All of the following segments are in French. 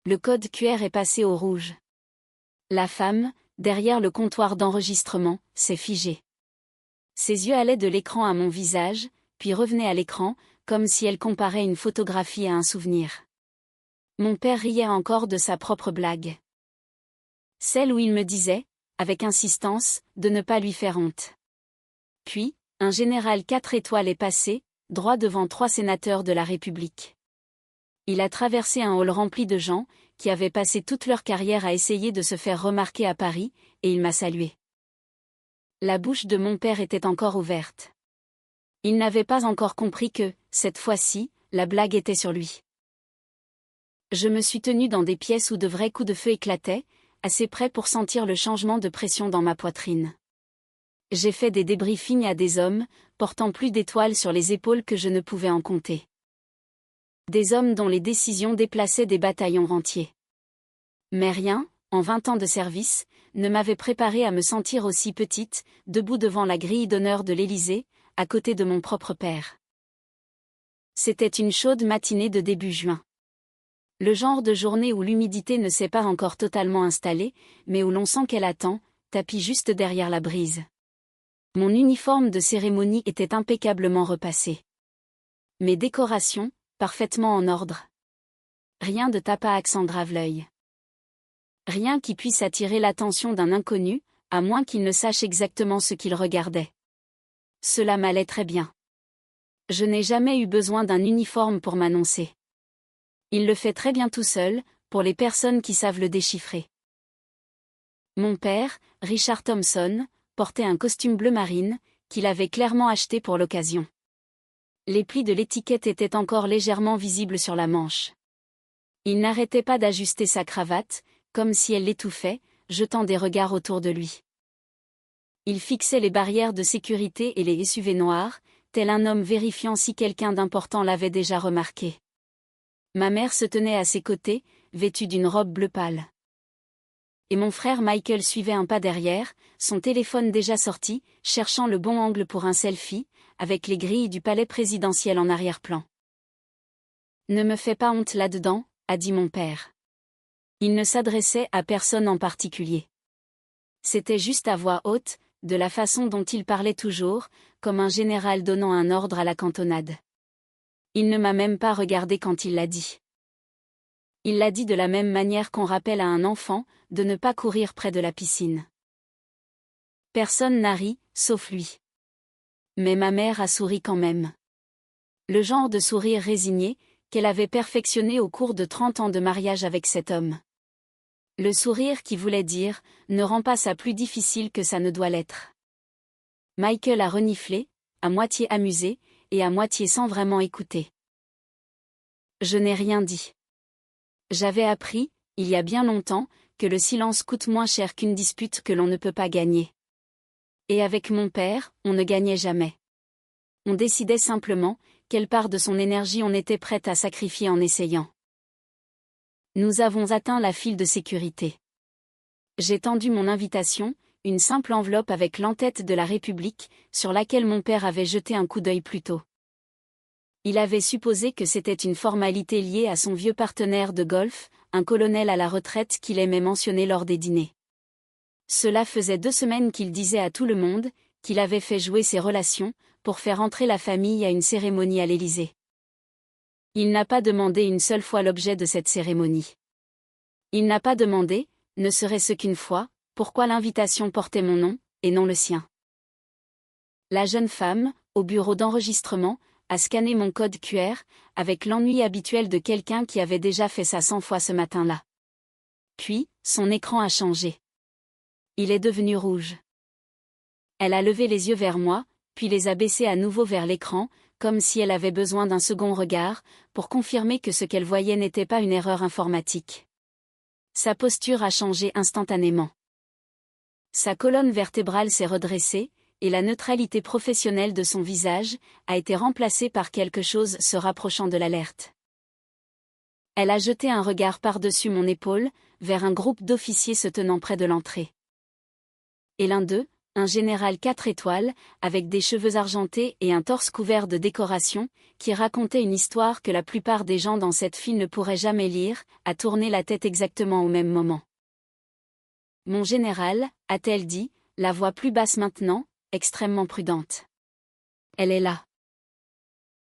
Le code QR est passé au rouge. La femme, derrière le comptoir d'enregistrement, s'est figée. Ses yeux allaient de l'écran à mon visage, puis revenaient à l'écran, comme si elle comparait une photographie à un souvenir. Mon père riait encore de sa propre blague. Celle où il me disait, avec insistance, de ne pas lui faire honte. Puis, un général 4 étoiles est passé, droit devant 3 sénateurs de la République. Il a traversé un hall rempli de gens, qui avaient passé toute leur carrière à essayer de se faire remarquer à Paris, et il m'a salué. La bouche de mon père était encore ouverte. Il n'avait pas encore compris que, cette fois-ci, la blague était sur lui. Je me suis tenue dans des pièces où de vrais coups de feu éclataient, assez près pour sentir le changement de pression dans ma poitrine. J'ai fait des débriefings à des hommes, portant plus d'étoiles sur les épaules que je ne pouvais en compter. Des hommes dont les décisions déplaçaient des bataillons entiers. Mais rien, en 20 ans de service, ne m'avait préparée à me sentir aussi petite, debout devant la grille d'honneur de l'Élysée, à côté de mon propre père. C'était une chaude matinée de début juin. Le genre de journée où l'humidité ne s'est pas encore totalement installée, mais où l'on sent qu'elle attend, tapis juste derrière la brise. Mon uniforme de cérémonie était impeccablement repassé. Mes décorations, parfaitement en ordre. Rien de tape à accent grave l'œil. Rien qui puisse attirer l'attention d'un inconnu, à moins qu'il ne sache exactement ce qu'il regardait. Cela m'allait très bien. Je n'ai jamais eu besoin d'un uniforme pour m'annoncer. Il le fait très bien tout seul, pour les personnes qui savent le déchiffrer. Mon père, Richard Thompson, portait un costume bleu marine, qu'il avait clairement acheté pour l'occasion. Les plis de l'étiquette étaient encore légèrement visibles sur la manche. Il n'arrêtait pas d'ajuster sa cravate, comme si elle l'étouffait, jetant des regards autour de lui. Il fixait les barrières de sécurité et les SUV noirs, tel un homme vérifiant si quelqu'un d'important l'avait déjà remarqué. Ma mère se tenait à ses côtés, vêtue d'une robe bleu pâle. Et mon frère Michael suivait un pas derrière, son téléphone déjà sorti, cherchant le bon angle pour un selfie, avec les grilles du palais présidentiel en arrière-plan. « Ne me fais pas honte là-dedans », a dit mon père. Il ne s'adressait à personne en particulier. C'était juste à voix haute, de la façon dont il parlait toujours, comme un général donnant un ordre à la cantonade. Il ne m'a même pas regardé quand il l'a dit. Il l'a dit de la même manière qu'on rappelle à un enfant de ne pas courir près de la piscine. Personne n'a ri, sauf lui. Mais ma mère a souri quand même. Le genre de sourire résigné, qu'elle avait perfectionné au cours de 30 ans de mariage avec cet homme. Le sourire qui voulait dire « ne rend pas ça plus difficile que ça ne doit l'être ». Michael a reniflé, à moitié amusé, et à moitié sans vraiment écouter. Je n'ai rien dit. J'avais appris, il y a bien longtemps, que le silence coûte moins cher qu'une dispute que l'on ne peut pas gagner. Et avec mon père, on ne gagnait jamais. On décidait simplement, quelle part de son énergie on était prête à sacrifier en essayant. Nous avons atteint la file de sécurité. J'ai tendu mon invitation, une simple enveloppe avec l'en-tête de la République, sur laquelle mon père avait jeté un coup d'œil plus tôt. Il avait supposé que c'était une formalité liée à son vieux partenaire de golf, un colonel à la retraite qu'il aimait mentionner lors des dîners. Cela faisait 2 semaines qu'il disait à tout le monde qu'il avait fait jouer ses relations pour faire entrer la famille à une cérémonie à l'Élysée. Il n'a pas demandé une seule fois l'objet de cette cérémonie. Il n'a pas demandé, ne serait-ce qu'une fois, pourquoi l'invitation portait mon nom, et non le sien. La jeune femme, au bureau d'enregistrement, a scanné mon code QR, avec l'ennui habituel de quelqu'un qui avait déjà fait ça 100 fois ce matin-là. Puis, son écran a changé. Il est devenu rouge. Elle a levé les yeux vers moi, puis les a baissés à nouveau vers l'écran, comme si elle avait besoin d'un second regard, pour confirmer que ce qu'elle voyait n'était pas une erreur informatique. Sa posture a changé instantanément. Sa colonne vertébrale s'est redressée, et la neutralité professionnelle de son visage a été remplacée par quelque chose se rapprochant de l'alerte. Elle a jeté un regard par-dessus mon épaule, vers un groupe d'officiers se tenant près de l'entrée. Et l'un d'eux, Un général 4 étoiles, avec des cheveux argentés et un torse couvert de décorations, qui racontait une histoire que la plupart des gens dans cette file ne pourraient jamais lire, a tourné la tête exactement au même moment. Mon général, a-t-elle dit, la voix plus basse maintenant, extrêmement prudente. Elle est là.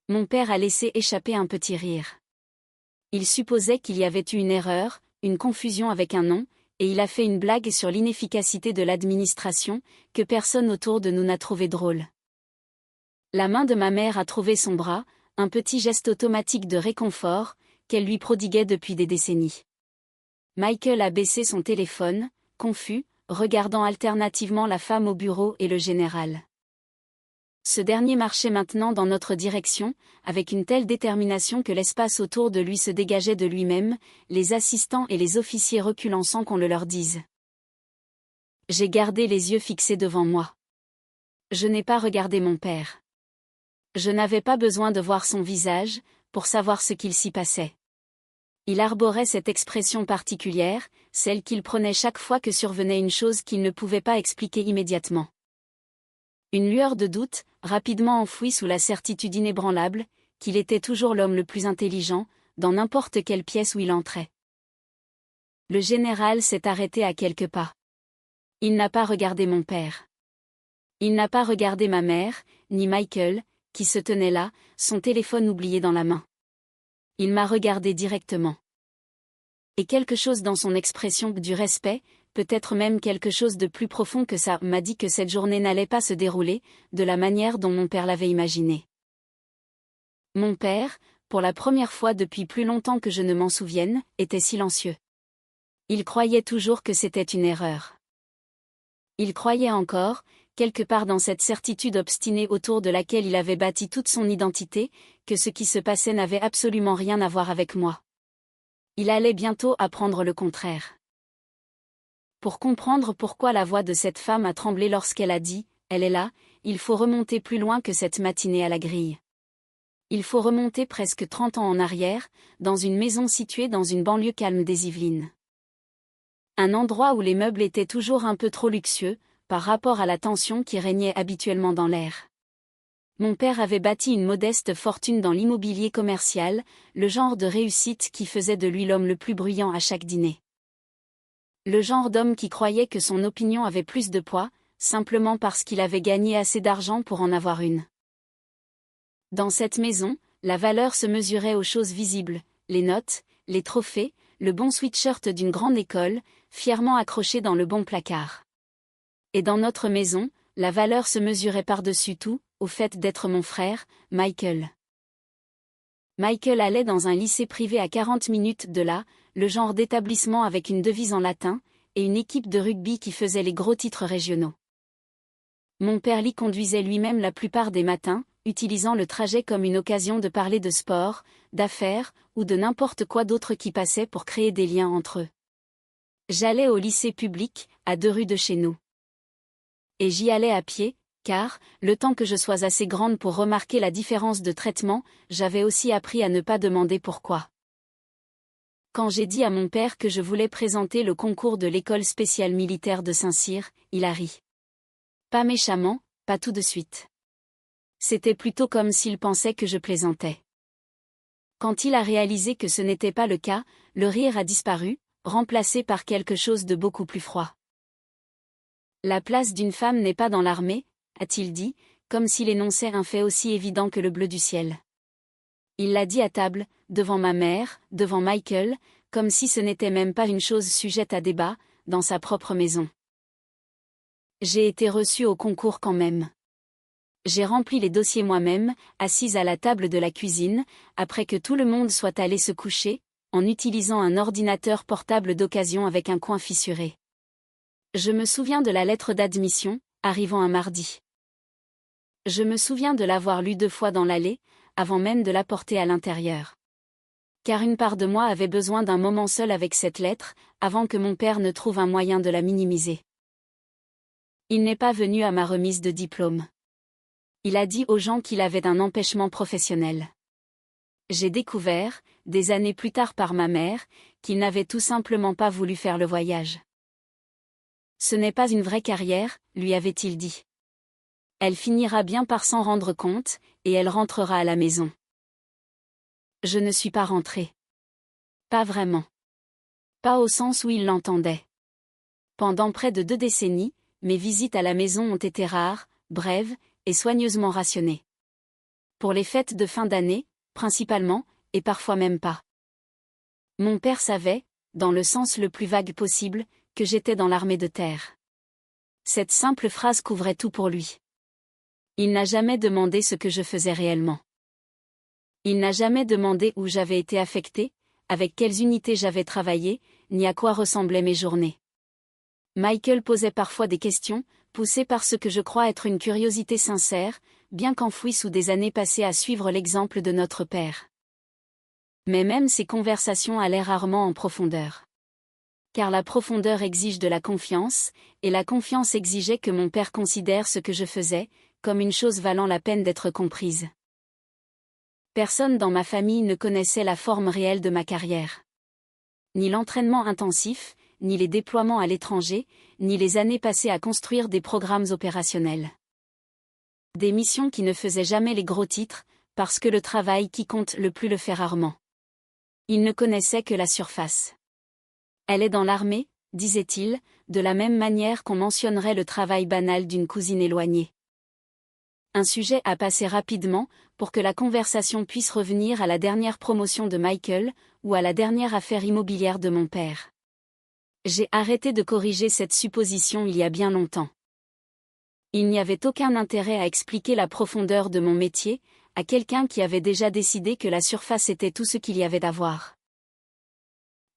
Mon père a laissé échapper un petit rire. Il supposait qu'il y avait eu une erreur, une confusion avec un nom, et il a fait une blague sur l'inefficacité de l'administration, que personne autour de nous n'a trouvé drôle. La main de ma mère a trouvé son bras, un petit geste automatique de réconfort, qu'elle lui prodiguait depuis des décennies. Michael a baissé son téléphone, confus, regardant alternativement la femme au bureau et le général. Ce dernier marchait maintenant dans notre direction, avec une telle détermination que l'espace autour de lui se dégageait de lui-même, les assistants et les officiers reculant sans qu'on le leur dise. J'ai gardé les yeux fixés devant moi. Je n'ai pas regardé mon père. Je n'avais pas besoin de voir son visage, pour savoir ce qu'il s'y passait. Il arborait cette expression particulière, celle qu'il prenait chaque fois que survenait une chose qu'il ne pouvait pas expliquer immédiatement. Une lueur de doute, rapidement enfouie sous la certitude inébranlable, qu'il était toujours l'homme le plus intelligent, dans n'importe quelle pièce où il entrait. Le général s'est arrêté à quelques pas. Il n'a pas regardé mon père. Il n'a pas regardé ma mère, ni Michael, qui se tenait là, son téléphone oublié dans la main. Il m'a regardé directement. Et quelque chose dans son expression du respect, peut-être même quelque chose de plus profond que ça, m'a dit que cette journée n'allait pas se dérouler, de la manière dont mon père l'avait imaginé. Mon père, pour la première fois depuis plus longtemps que je ne m'en souvienne, était silencieux. Il croyait toujours que c'était une erreur. Il croyait encore, quelque part dans cette certitude obstinée autour de laquelle il avait bâti toute son identité, que ce qui se passait n'avait absolument rien à voir avec moi. Il allait bientôt apprendre le contraire. Pour comprendre pourquoi la voix de cette femme a tremblé lorsqu'elle a dit « Elle est là », il faut remonter plus loin que cette matinée à la grille. Il faut remonter presque 30 ans en arrière, dans une maison située dans une banlieue calme des Yvelines. Un endroit où les meubles étaient toujours un peu trop luxueux, par rapport à la tension qui régnait habituellement dans l'air. Mon père avait bâti une modeste fortune dans l'immobilier commercial, le genre de réussite qui faisait de lui l'homme le plus bruyant à chaque dîner. Le genre d'homme qui croyait que son opinion avait plus de poids, simplement parce qu'il avait gagné assez d'argent pour en avoir une. Dans cette maison, la valeur se mesurait aux choses visibles, les notes, les trophées, le bon sweatshirt d'une grande école, fièrement accroché dans le bon placard. Et dans notre maison, la valeur se mesurait par-dessus tout, au fait d'être mon frère, Michael. Michael allait dans un lycée privé à 40 minutes de là, le genre d'établissement avec une devise en latin, et une équipe de rugby qui faisait les gros titres régionaux. Mon père l'y conduisait lui-même la plupart des matins, utilisant le trajet comme une occasion de parler de sport, d'affaires, ou de n'importe quoi d'autre qui passait pour créer des liens entre eux. J'allais au lycée public, à 2 rues de chez nous. Et j'y allais à pied, car, le temps que je sois assez grande pour remarquer la différence de traitement, j'avais aussi appris à ne pas demander pourquoi. Quand j'ai dit à mon père que je voulais présenter le concours de l'école spéciale militaire de Saint-Cyr, il a ri. Pas méchamment, pas tout de suite. C'était plutôt comme s'il pensait que je plaisantais. Quand il a réalisé que ce n'était pas le cas, le rire a disparu, remplacé par quelque chose de beaucoup plus froid. La place d'une femme n'est pas dans l'armée, a-t-il dit, comme s'il énonçait un fait aussi évident que le bleu du ciel. Il l'a dit à table, devant ma mère, devant Michael, comme si ce n'était même pas une chose sujette à débat, dans sa propre maison. J'ai été reçue au concours quand même. J'ai rempli les dossiers moi-même, assise à la table de la cuisine, après que tout le monde soit allé se coucher, en utilisant un ordinateur portable d'occasion avec un coin fissuré. Je me souviens de la lettre d'admission, arrivant un mardi. Je me souviens de l'avoir lue 2 fois dans l'allée, avant même de la porter à l'intérieur. Car une part de moi avait besoin d'un moment seul avec cette lettre, avant que mon père ne trouve un moyen de la minimiser. Il n'est pas venu à ma remise de diplôme. Il a dit aux gens qu'il avait un empêchement professionnel. J'ai découvert, des années plus tard par ma mère, qu'il n'avait tout simplement pas voulu faire le voyage. Ce n'est pas une vraie carrière, lui avait-il dit. Elle finira bien par s'en rendre compte, et elle rentrera à la maison. Je ne suis pas rentrée. Pas vraiment. Pas au sens où il l'entendait. Pendant près de 2 décennies, mes visites à la maison ont été rares, brèves, et soigneusement rationnées. Pour les fêtes de fin d'année, principalement, et parfois même pas. Mon père savait, dans le sens le plus vague possible, que j'étais dans l'armée de terre. Cette simple phrase couvrait tout pour lui. Il n'a jamais demandé ce que je faisais réellement. Il n'a jamais demandé où j'avais été affecté, avec quelles unités j'avais travaillé, ni à quoi ressemblaient mes journées. Michael posait parfois des questions, poussé par ce que je crois être une curiosité sincère, bien qu'enfouie sous des années passées à suivre l'exemple de notre père. Mais même ces conversations allaient rarement en profondeur. Car la profondeur exige de la confiance, et la confiance exigeait que mon père considère ce que je faisais, comme une chose valant la peine d'être comprise. Personne dans ma famille ne connaissait la forme réelle de ma carrière. Ni l'entraînement intensif, ni les déploiements à l'étranger, ni les années passées à construire des programmes opérationnels. Des missions qui ne faisaient jamais les gros titres, parce que le travail qui compte le plus le fait rarement. Il ne connaissait que la surface. Elle est dans l'armée, disait-il, de la même manière qu'on mentionnerait le travail banal d'une cousine éloignée. Un sujet à passer rapidement, pour que la conversation puisse revenir à la dernière promotion de Michael, ou à la dernière affaire immobilière de mon père. J'ai arrêté de corriger cette supposition il y a bien longtemps. Il n'y avait aucun intérêt à expliquer la profondeur de mon métier, à quelqu'un qui avait déjà décidé que la surface était tout ce qu'il y avait à voir.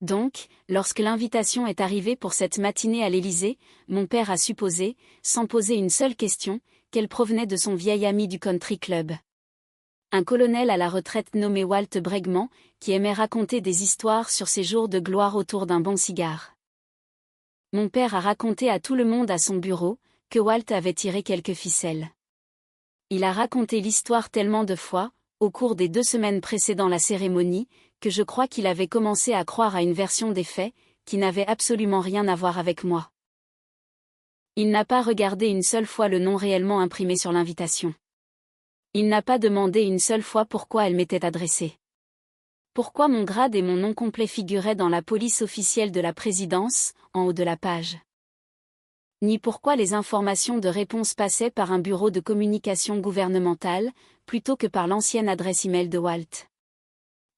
Donc, lorsque l'invitation est arrivée pour cette matinée à l'Élysée, mon père a supposé, sans poser une seule question, qu'elle provenait de son vieil ami du country club. Un colonel à la retraite nommé Walt Bregman, qui aimait raconter des histoires sur ses jours de gloire autour d'un bon cigare. Mon père a raconté à tout le monde à son bureau, que Walt avait tiré quelques ficelles. Il a raconté l'histoire tellement de fois, au cours des 2 semaines précédant la cérémonie, que je crois qu'il avait commencé à croire à une version des faits, qui n'avait absolument rien à voir avec moi. Il n'a pas regardé une seule fois le nom réellement imprimé sur l'invitation. Il n'a pas demandé une seule fois pourquoi elle m'était adressée. Pourquoi mon grade et mon nom complet figuraient dans la police officielle de la présidence, en haut de la page. Ni pourquoi les informations de réponse passaient par un bureau de communication gouvernementale, plutôt que par l'ancienne adresse email de Walt.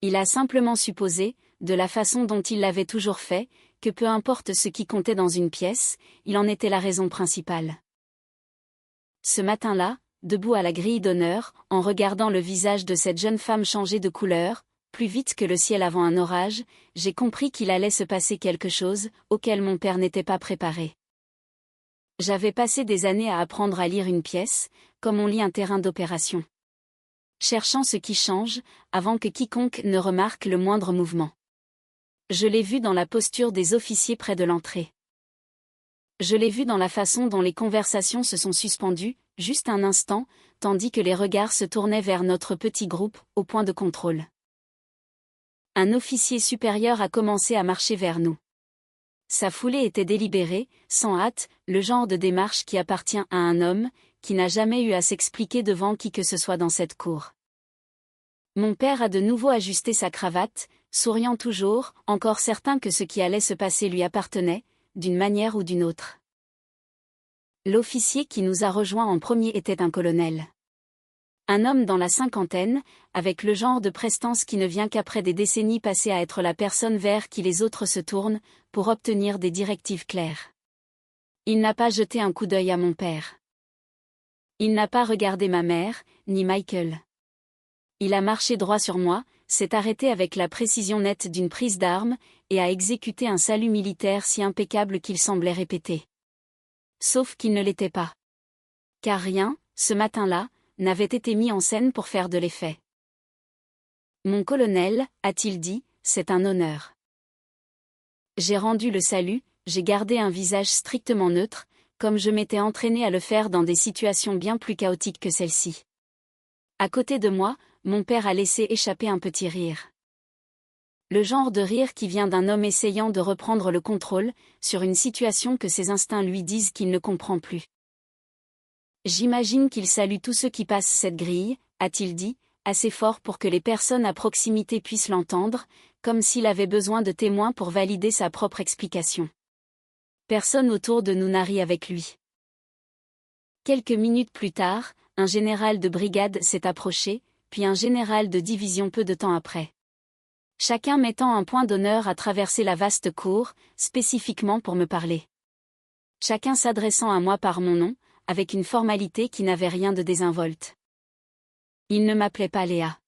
Il a simplement supposé, de la façon dont il l'avait toujours fait, que peu importe ce qui comptait dans une pièce, il en était la raison principale. Ce matin-là, debout à la grille d'honneur, en regardant le visage de cette jeune femme changer de couleur, plus vite que le ciel avant un orage, j'ai compris qu'il allait se passer quelque chose, auquel mon père n'était pas préparé. J'avais passé des années à apprendre à lire une pièce, comme on lit un terrain d'opération. Cherchant ce qui change, avant que quiconque ne remarque le moindre mouvement. Je l'ai vu dans la posture des officiers près de l'entrée. Je l'ai vu dans la façon dont les conversations se sont suspendues, juste un instant, tandis que les regards se tournaient vers notre petit groupe, au point de contrôle. Un officier supérieur a commencé à marcher vers nous. Sa foulée était délibérée, sans hâte, le genre de démarche qui appartient à un homme, qui n'a jamais eu à s'expliquer devant qui que ce soit dans cette cour. Mon père a de nouveau ajusté sa cravate, souriant toujours, encore certain que ce qui allait se passer lui appartenait, d'une manière ou d'une autre. L'officier qui nous a rejoints en premier était un colonel. Un homme dans la cinquantaine, avec le genre de prestance qui ne vient qu'après des décennies passées à être la personne vers qui les autres se tournent, pour obtenir des directives claires. Il n'a pas jeté un coup d'œil à mon père. Il n'a pas regardé ma mère, ni Michael. Il a marché droit sur moi, s'est arrêté avec la précision nette d'une prise d'arme, et a exécuté un salut militaire si impeccable qu'il semblait répéter. Sauf qu'il ne l'était pas. Car rien, ce matin-là, n'avait été mis en scène pour faire de l'effet. Mon colonel, a-t-il dit, c'est un honneur. J'ai rendu le salut, j'ai gardé un visage strictement neutre, comme je m'étais entraîné à le faire dans des situations bien plus chaotiques que celle-ci. À côté de moi, mon père a laissé échapper un petit rire. Le genre de rire qui vient d'un homme essayant de reprendre le contrôle sur une situation que ses instincts lui disent qu'il ne comprend plus. J'imagine qu'il salue tous ceux qui passent cette grille, a-t-il dit, assez fort pour que les personnes à proximité puissent l'entendre, comme s'il avait besoin de témoins pour valider sa propre explication. Personne autour de nous n'a ri avec lui. Quelques minutes plus tard, un général de brigade s'est approché, puis un général de division peu de temps après. Chacun mettant un point d'honneur à traverser la vaste cour, spécifiquement pour me parler. Chacun s'adressant à moi par mon nom, avec une formalité qui n'avait rien de désinvolte. Il ne m'appelait pas Léa.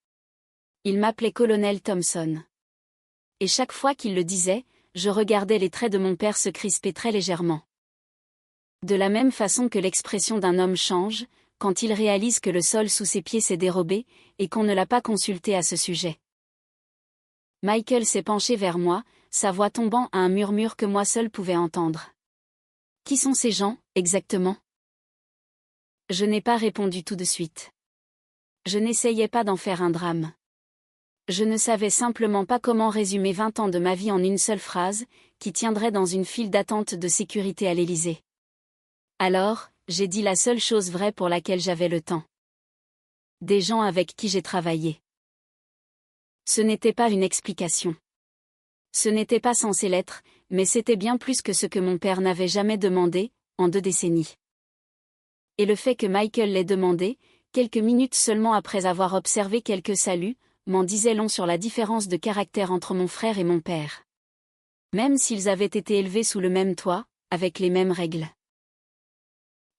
Il m'appelait Colonel Thompson. Et chaque fois qu'il le disait, je regardais les traits de mon père se crisper très légèrement. De la même façon que l'expression d'un homme change, quand il réalise que le sol sous ses pieds s'est dérobé, et qu'on ne l'a pas consulté à ce sujet. Michael s'est penché vers moi, sa voix tombant à un murmure que moi seul pouvais entendre. « Qui sont ces gens, exactement ?» Je n'ai pas répondu tout de suite. Je n'essayais pas d'en faire un drame. Je ne savais simplement pas comment résumer 20 ans de ma vie en une seule phrase, qui tiendrait dans une file d'attente de sécurité à l'Élysée. Alors, j'ai dit la seule chose vraie pour laquelle j'avais le temps. Des gens avec qui j'ai travaillé. Ce n'était pas une explication. Ce n'était pas censé l'être, mais c'était bien plus que ce que mon père n'avait jamais demandé, en 2 décennies. Et le fait que Michael l'ait demandé, quelques minutes seulement après avoir observé quelques saluts, m'en disait long sur la différence de caractère entre mon frère et mon père. Même s'ils avaient été élevés sous le même toit, avec les mêmes règles.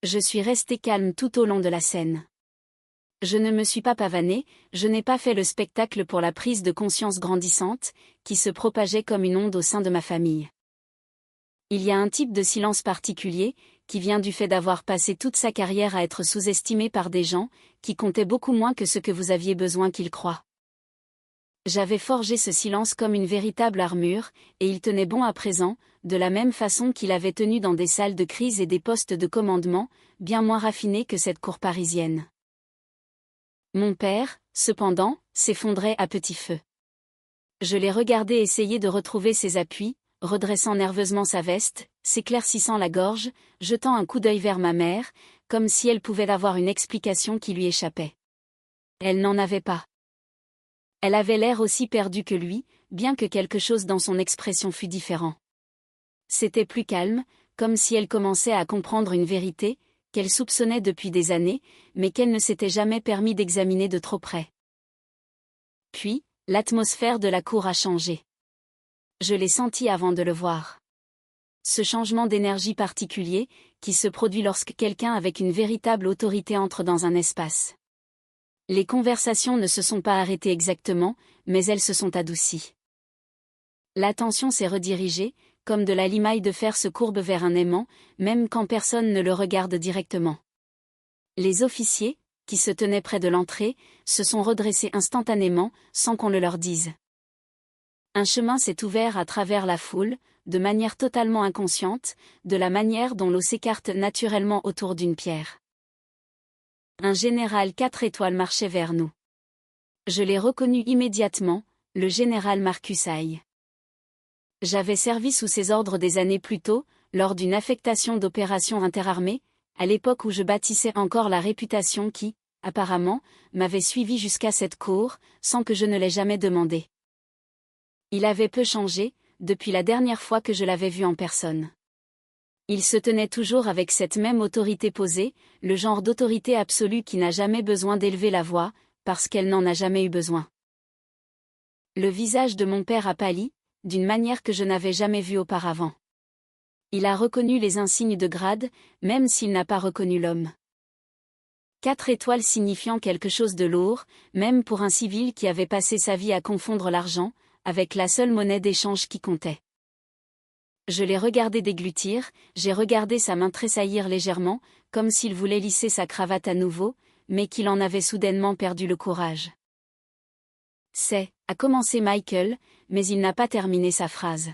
Je suis resté calme tout au long de la scène. Je ne me suis pas pavané, je n'ai pas fait le spectacle pour la prise de conscience grandissante, qui se propageait comme une onde au sein de ma famille. Il y a un type de silence particulier, qui vient du fait d'avoir passé toute sa carrière à être sous-estimé par des gens, qui comptaient beaucoup moins que ce que vous aviez besoin qu'ils croient. J'avais forgé ce silence comme une véritable armure, et il tenait bon à présent, de la même façon qu'il avait tenu dans des salles de crise et des postes de commandement, bien moins raffinés que cette cour parisienne. Mon père, cependant, s'effondrait à petit feu. Je l'ai regardé essayer de retrouver ses appuis, redressant nerveusement sa veste, s'éclaircissant la gorge, jetant un coup d'œil vers ma mère, comme si elle pouvait avoir une explication qui lui échappait. Elle n'en avait pas. Elle avait l'air aussi perdue que lui, bien que quelque chose dans son expression fût différent. C'était plus calme, comme si elle commençait à comprendre une vérité, qu'elle soupçonnait depuis des années, mais qu'elle ne s'était jamais permis d'examiner de trop près. Puis, l'atmosphère de la cour a changé. Je l'ai senti avant de le voir. Ce changement d'énergie particulier, qui se produit lorsque quelqu'un avec une véritable autorité entre dans un espace. Les conversations ne se sont pas arrêtées exactement, mais elles se sont adoucies. L'attention s'est redirigée, comme de la limaille de fer se courbe vers un aimant, même quand personne ne le regarde directement. Les officiers, qui se tenaient près de l'entrée, se sont redressés instantanément, sans qu'on le leur dise. Un chemin s'est ouvert à travers la foule, de manière totalement inconsciente, de la manière dont l'eau s'écarte naturellement autour d'une pierre. Un général 4 étoiles marchait vers nous. Je l'ai reconnu immédiatement, le général Marcus Hay. J'avais servi sous ses ordres des années plus tôt, lors d'une affectation d'opérations interarmées, à l'époque où je bâtissais encore la réputation qui, apparemment, m'avait suivi jusqu'à cette cour, sans que je ne l'aie jamais demandé. Il avait peu changé, depuis la dernière fois que je l'avais vu en personne. Il se tenait toujours avec cette même autorité posée, le genre d'autorité absolue qui n'a jamais besoin d'élever la voix, parce qu'elle n'en a jamais eu besoin. Le visage de mon père a pâli, d'une manière que je n'avais jamais vue auparavant. Il a reconnu les insignes de grade, même s'il n'a pas reconnu l'homme. 4 étoiles signifiant quelque chose de lourd, même pour un civil qui avait passé sa vie à confondre l'argent, avec la seule monnaie d'échange qui comptait. Je l'ai regardé déglutir, j'ai regardé sa main tressaillir légèrement, comme s'il voulait lisser sa cravate à nouveau, mais qu'il en avait soudainement perdu le courage. A commencé Michael, mais il n'a pas terminé sa phrase.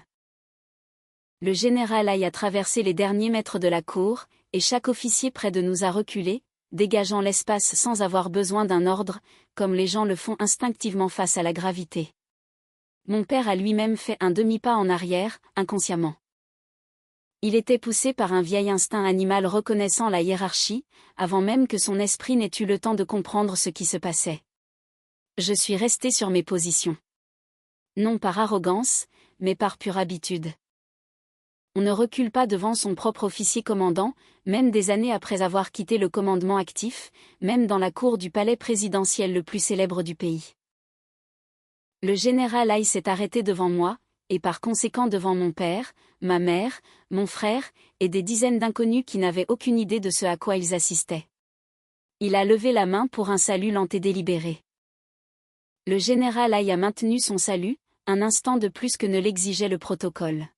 Le général Hay a traversé les derniers mètres de la cour, et chaque officier près de nous a reculé, dégageant l'espace sans avoir besoin d'un ordre, comme les gens le font instinctivement face à la gravité. mon père a lui-même fait un demi-pas en arrière, inconsciemment. Il était poussé par un vieil instinct animal reconnaissant la hiérarchie, avant même que son esprit n'ait eu le temps de comprendre ce qui se passait. Je suis resté sur mes positions. Non par arrogance, mais par pure habitude. On ne recule pas devant son propre officier commandant, même des années après avoir quitté le commandement actif, même dans la cour du palais présidentiel le plus célèbre du pays. Le général Haï s'est arrêté devant moi, et par conséquent devant mon père, ma mère, mon frère, et des dizaines d'inconnus qui n'avaient aucune idée de ce à quoi ils assistaient. Il a levé la main pour un salut lent et délibéré. Le général Haï a maintenu son salut, un instant de plus que ne l'exigeait le protocole.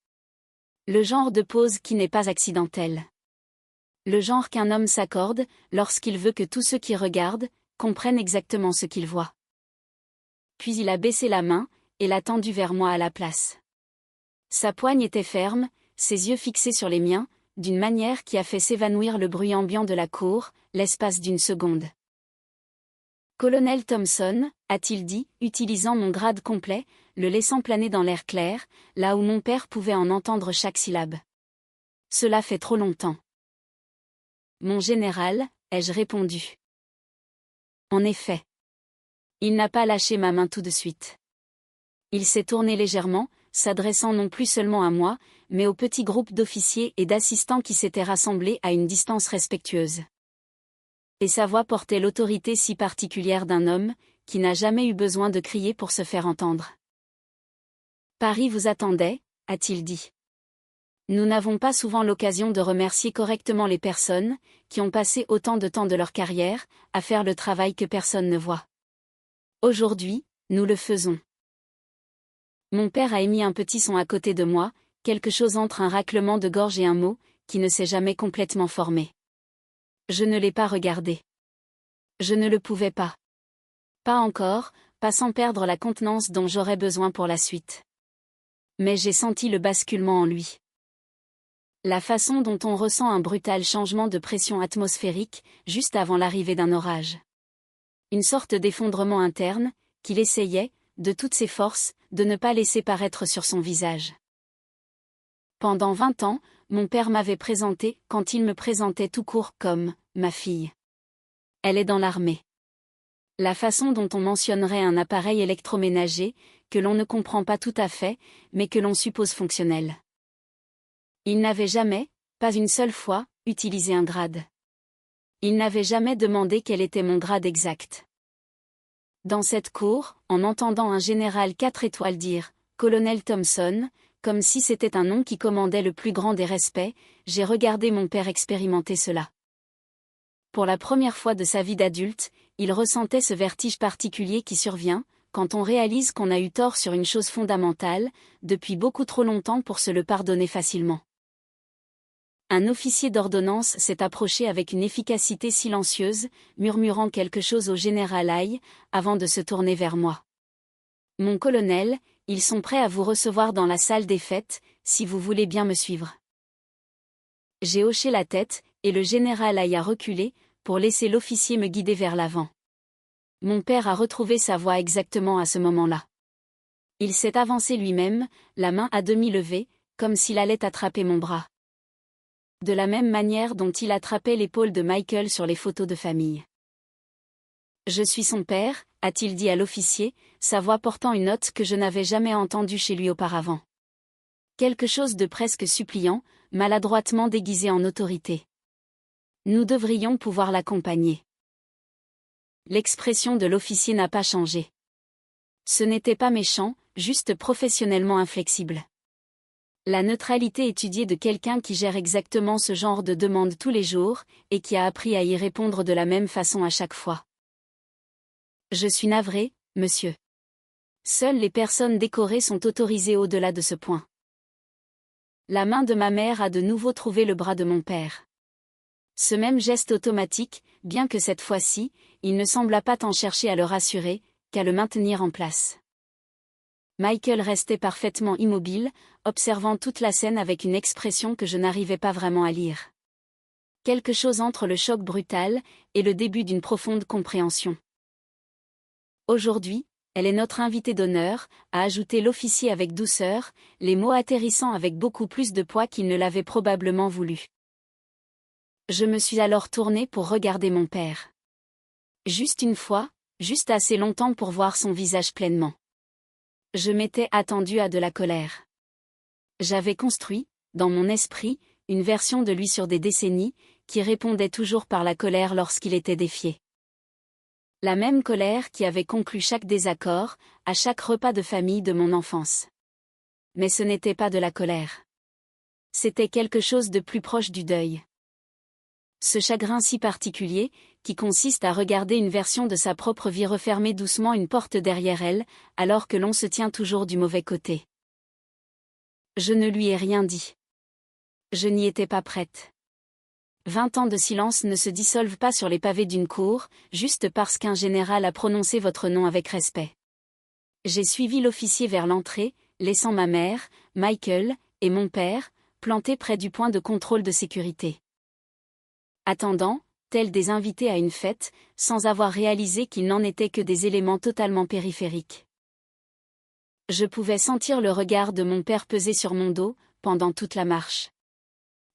Le genre de pose qui n'est pas accidentel. Le genre qu'un homme s'accorde, lorsqu'il veut que tous ceux qui regardent, comprennent exactement ce qu'il voit. Puis il a baissé la main, et l'a tendue vers moi à la place. Sa poigne était ferme, ses yeux fixés sur les miens, d'une manière qui a fait s'évanouir le bruit ambiant de la cour, l'espace d'une seconde. Colonel Thompson, a-t-il dit, utilisant mon grade complet, le laissant planer dans l'air clair, là où mon père pouvait en entendre chaque syllabe. Cela fait trop longtemps. Mon général, ai-je répondu. En effet. Il n'a pas lâché ma main tout de suite. Il s'est tourné légèrement, s'adressant non plus seulement à moi, mais au petit groupe d'officiers et d'assistants qui s'étaient rassemblés à une distance respectueuse. Et sa voix portait l'autorité si particulière d'un homme, qui n'a jamais eu besoin de crier pour se faire entendre. Paris vous attendait, a-t-il dit. Nous n'avons pas souvent l'occasion de remercier correctement les personnes, qui ont passé autant de temps de leur carrière, à faire le travail que personne ne voit. Aujourd'hui, nous le faisons. Mon père a émis un petit son à côté de moi, quelque chose entre un raclement de gorge et un mot, qui ne s'est jamais complètement formé. Je ne l'ai pas regardé. Je ne le pouvais pas. Pas encore, pas sans perdre la contenance dont j'aurais besoin pour la suite. Mais j'ai senti le basculement en lui. La façon dont on ressent un brutal changement de pression atmosphérique, juste avant l'arrivée d'un orage. Une sorte d'effondrement interne, qu'il essayait, de toutes ses forces, de ne pas laisser paraître sur son visage. Pendant 20 ans, mon père m'avait présenté, quand il me présentait tout court, comme « ma fille ». Elle est dans l'armée. La façon dont on mentionnerait un appareil électroménager, que l'on ne comprend pas tout à fait, mais que l'on suppose fonctionnel. Il n'avait jamais, pas une seule fois, utilisé un grade. Il n'avait jamais demandé quel était mon grade exact. Dans cette cour, en entendant un général 4 étoiles dire « Colonel Thompson », comme si c'était un nom qui commandait le plus grand des respects, j'ai regardé mon père expérimenter cela. Pour la première fois de sa vie d'adulte, il ressentait ce vertige particulier qui survient, quand on réalise qu'on a eu tort sur une chose fondamentale, depuis beaucoup trop longtemps pour se le pardonner facilement. Un officier d'ordonnance s'est approché avec une efficacité silencieuse, murmurant quelque chose au général Haï, avant de se tourner vers moi. « Mon colonel, ils sont prêts à vous recevoir dans la salle des fêtes, si vous voulez bien me suivre. » J'ai hoché la tête, et le général Haï a reculé, pour laisser l'officier me guider vers l'avant. Mon père a retrouvé sa voix exactement à ce moment-là. Il s'est avancé lui-même, la main à demi levée, comme s'il allait attraper mon bras. De la même manière dont il attrapait l'épaule de Michael sur les photos de famille. « Je suis son père », a-t-il dit à l'officier, sa voix portant une note que je n'avais jamais entendue chez lui auparavant. Quelque chose de presque suppliant, maladroitement déguisé en autorité. Nous devrions pouvoir l'accompagner. L'expression de l'officier n'a pas changé. Ce n'était pas méchant, juste professionnellement inflexible. La neutralité étudiée de quelqu'un qui gère exactement ce genre de demande tous les jours, et qui a appris à y répondre de la même façon à chaque fois. Je suis navré, monsieur. Seules les personnes décorées sont autorisées au-delà de ce point. La main de ma mère a de nouveau trouvé le bras de mon père. Ce même geste automatique, bien que cette fois-ci, il ne sembla pas tant chercher à le rassurer, qu'à le maintenir en place. Michael restait parfaitement immobile, observant toute la scène avec une expression que je n'arrivais pas vraiment à lire. Quelque chose entre le choc brutal et le début d'une profonde compréhension. Aujourd'hui, Elle est notre invitée d'honneur, a ajouté l'officier avec douceur, les mots atterrissant avec beaucoup plus de poids qu'il ne l'avait probablement voulu. Je me suis alors tournée pour regarder mon père. Juste une fois, juste assez longtemps pour voir son visage pleinement. Je m'étais attendue à de la colère. J'avais construit, dans mon esprit, une version de lui sur des décennies, qui répondait toujours par la colère lorsqu'il était défié. La même colère qui avait conclu chaque désaccord, à chaque repas de famille de mon enfance. Mais ce n'était pas de la colère. C'était quelque chose de plus proche du deuil. Ce chagrin si particulier, qui consiste à regarder une version de sa propre vie refermer doucement une porte derrière elle, alors que l'on se tient toujours du mauvais côté. Je ne lui ai rien dit. Je n'y étais pas prête. 20 ans de silence ne se dissolvent pas sur les pavés d'une cour, juste parce qu'un général a prononcé votre nom avec respect. J'ai suivi l'officier vers l'entrée, laissant ma mère, Michael, et mon père, plantés près du point de contrôle de sécurité. Attendant, tels des invités à une fête, sans avoir réalisé qu'ils n'en étaient que des éléments totalement périphériques. Je pouvais sentir le regard de mon père peser sur mon dos, pendant toute la marche.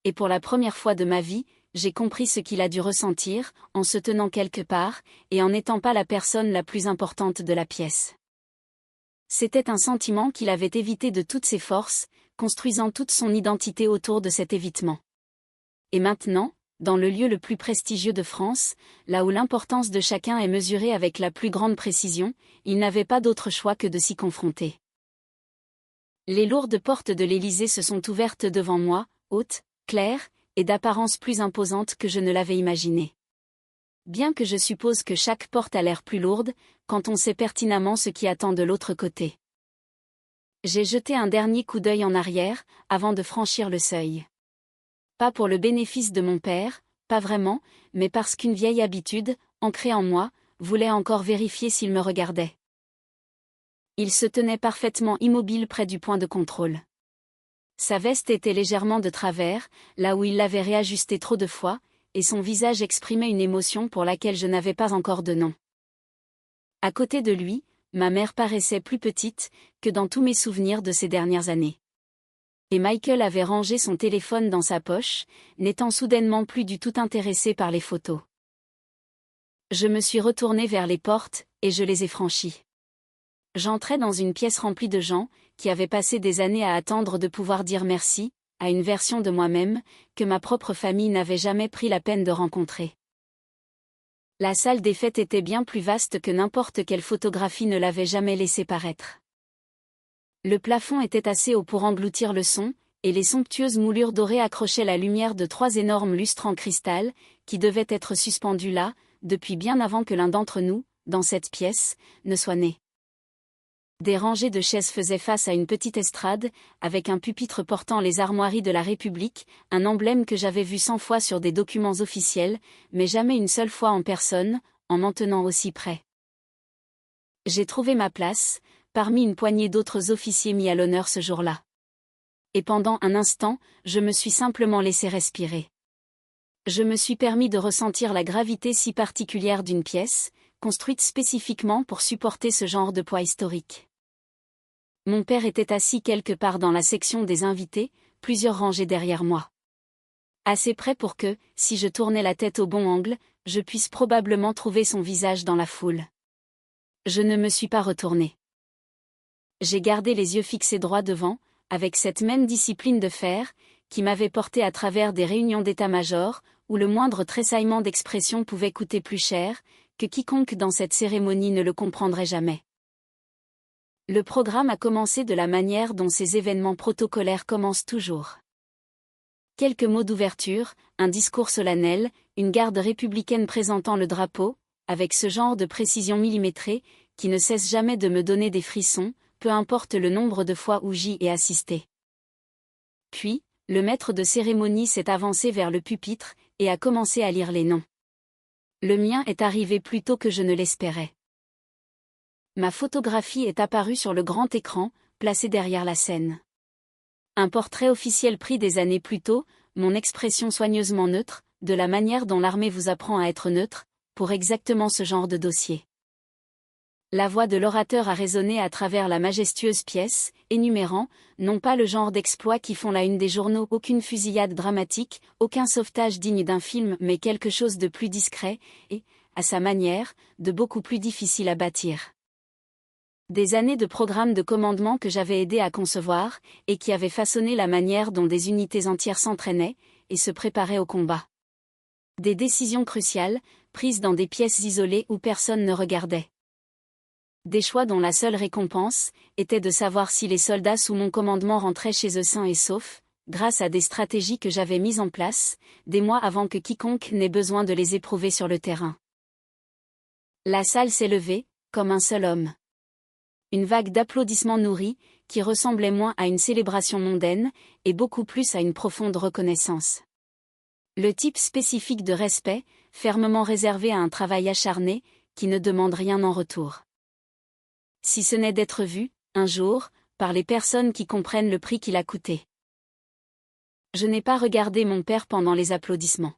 Et pour la première fois de ma vie, j'ai compris ce qu'il a dû ressentir, en se tenant quelque part, et en n'étant pas la personne la plus importante de la pièce. C'était un sentiment qu'il avait évité de toutes ses forces, construisant toute son identité autour de cet évitement. Et maintenant, dans le lieu le plus prestigieux de France, là où l'importance de chacun est mesurée avec la plus grande précision, il n'avait pas d'autre choix que de s'y confronter. Les lourdes portes de l'Élysée se sont ouvertes devant moi, hautes, claires, et d'apparence plus imposante que je ne l'avais imaginé. Bien que je suppose que chaque porte a l'air plus lourde, quand on sait pertinemment ce qui attend de l'autre côté. J'ai jeté un dernier coup d'œil en arrière, avant de franchir le seuil. Pas pour le bénéfice de mon père, pas vraiment, mais parce qu'une vieille habitude, ancrée en moi, voulait encore vérifier s'il me regardait. Il se tenait parfaitement immobile près du point de contrôle. Sa veste était légèrement de travers, là où il l'avait réajustée trop de fois, et son visage exprimait une émotion pour laquelle je n'avais pas encore de nom. À côté de lui, ma mère paraissait plus petite que dans tous mes souvenirs de ces dernières années. Et Michael avait rangé son téléphone dans sa poche, n'étant soudainement plus du tout intéressé par les photos. Je me suis retournée vers les portes, et je les ai franchies. J'entrais dans une pièce remplie de gens, qui avaient passé des années à attendre de pouvoir dire merci, à une version de moi-même, que ma propre famille n'avait jamais pris la peine de rencontrer. La salle des fêtes était bien plus vaste que n'importe quelle photographie ne l'avait jamais laissé paraître. Le plafond était assez haut pour engloutir le son, et les somptueuses moulures dorées accrochaient la lumière de 3 énormes lustres en cristal, qui devaient être suspendus là, depuis bien avant que l'un d'entre nous, dans cette pièce, ne soit né. Des rangées de chaises faisaient face à une petite estrade, avec un pupitre portant les armoiries de la République, un emblème que j'avais vu 100 fois sur des documents officiels, mais jamais une seule fois en personne, en m'en tenant aussi près. J'ai trouvé ma place, parmi une poignée d'autres officiers mis à l'honneur ce jour-là. Et pendant un instant, je me suis simplement laissé respirer. Je me suis permis de ressentir la gravité si particulière d'une pièce, construite spécifiquement pour supporter ce genre de poids historique. Mon père était assis quelque part dans la section des invités, plusieurs rangées derrière moi. Assez près pour que, si je tournais la tête au bon angle, je puisse probablement trouver son visage dans la foule. Je ne me suis pas retournée. J'ai gardé les yeux fixés droit devant, avec cette même discipline de fer, qui m'avait porté à travers des réunions d'état-major, où le moindre tressaillement d'expression pouvait coûter plus cher, que quiconque dans cette cérémonie ne le comprendrait jamais. Le programme a commencé de la manière dont ces événements protocolaires commencent toujours. Quelques mots d'ouverture, un discours solennel, une garde républicaine présentant le drapeau, avec ce genre de précision millimétrée, qui ne cesse jamais de me donner des frissons, peu importe le nombre de fois où j'y ai assisté. Puis, le maître de cérémonie s'est avancé vers le pupitre, et a commencé à lire les noms. Le mien est arrivé plus tôt que je ne l'espérais. Ma photographie est apparue sur le grand écran, placé derrière la scène. Un portrait officiel pris des années plus tôt, mon expression soigneusement neutre, de la manière dont l'armée vous apprend à être neutre, pour exactement ce genre de dossier. La voix de l'orateur a résonné à travers la majestueuse pièce, énumérant, non pas le genre d'exploits qui font la une des journaux, aucune fusillade dramatique, aucun sauvetage digne d'un film, mais quelque chose de plus discret, et, à sa manière, de beaucoup plus difficile à bâtir. Des années de programmes de commandement que j'avais aidé à concevoir, et qui avaient façonné la manière dont des unités entières s'entraînaient, et se préparaient au combat. Des décisions cruciales, prises dans des pièces isolées où personne ne regardait. Des choix dont la seule récompense était de savoir si les soldats sous mon commandement rentraient chez eux sains et saufs, grâce à des stratégies que j'avais mises en place, des mois avant que quiconque n'ait besoin de les éprouver sur le terrain. La salle s'est levée, comme un seul homme. Une vague d'applaudissements nourris, qui ressemblait moins à une célébration mondaine, et beaucoup plus à une profonde reconnaissance. Le type spécifique de respect, fermement réservé à un travail acharné, qui ne demande rien en retour. Si ce n'est d'être vu, un jour, par les personnes qui comprennent le prix qu'il a coûté. Je n'ai pas regardé mon père pendant les applaudissements.